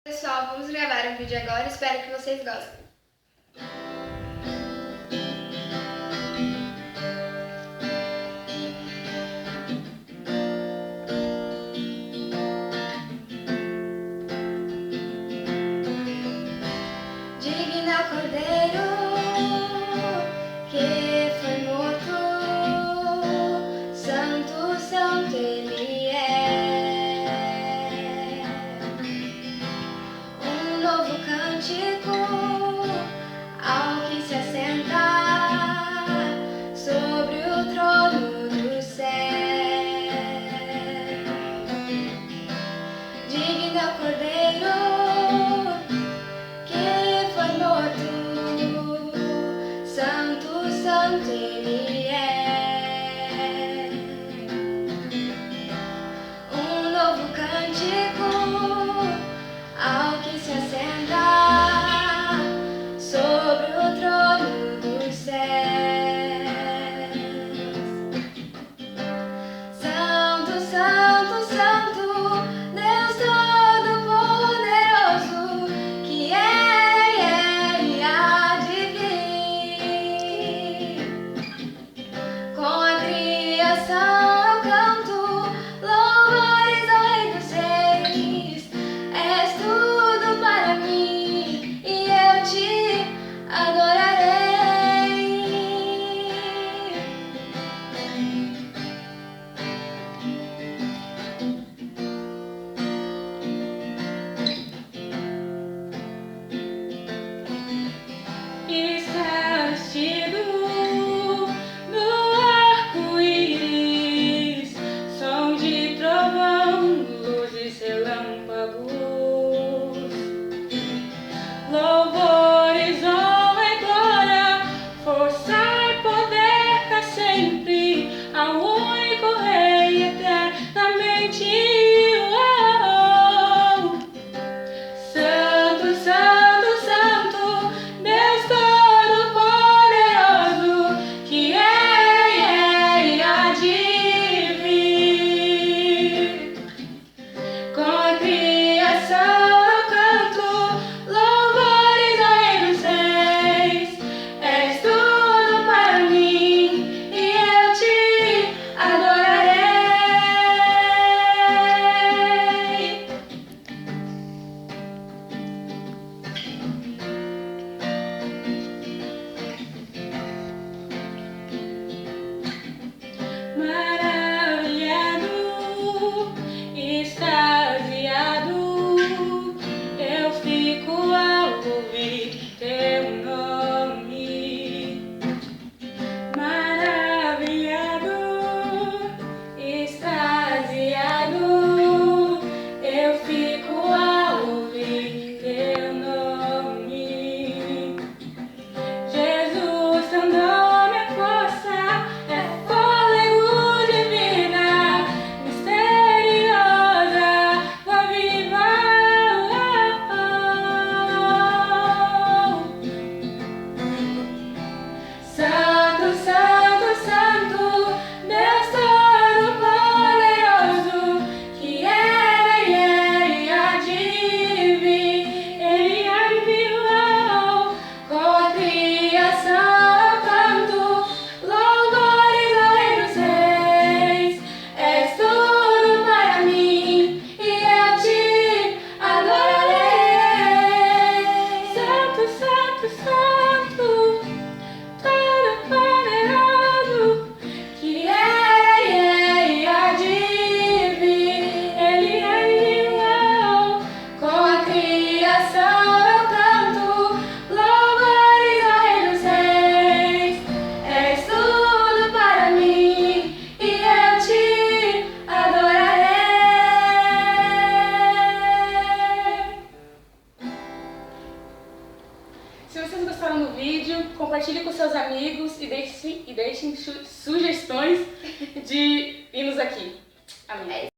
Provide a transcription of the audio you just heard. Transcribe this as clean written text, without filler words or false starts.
Pessoal, vamos gravar um vídeo agora, espero que vocês gostem. Digno é o Cordeiro que foi morto, santo, santo ele é. Um novo cântico ao que se assenta sobre o trono do céu. Digno é o Cordeiro que foi morto, santo, santo ele é. Um novo cântico ao que se assenta sobre o trono dos céus. Santo, santo, santo, Deus Todo-Poderoso, que era e ele há de vir. Com a criação eu canto louvores ao Rei dos Reis. És tudo para mim e eu te adorarei. Está vestido no arco-íris, som de trovão, luzes, relâmpagos, louvores, honra e glória, força e poder pra sempre ao único Rei eternamente. Santo, santo, santo, Deus Todo-Poderoso, que é e há de vir. Com a criação eu canto louvores ao Rei dos Reis. És tudo para mim e eu te adorarei. Maravilhado, extasiado, eu fico ao ouvir teu nome. Maravilhado, extasiado, eu fico ao ouvir teu nome. Jesus, teu nome é força, é fôlego de vida, misteriosa, água viva. Santo, santo, santo, Deus Todo-Poderoso, que era e ele há de vir. Ele há de vir, com a criação eu canto louvores ao Rei dos Reis. És tudo para mim e eu te adorarei. Santo, santo, santo, Todo-Poderoso, que era e ele há de vir. Ele é vivo, com a criação eu canto louvores ao Rei dos Reis. És tudo para mim e eu te adorarei. Se vocês gostaram do vídeo, compartilhe com seus amigos e deixem sugestões de hinos aqui. Amém.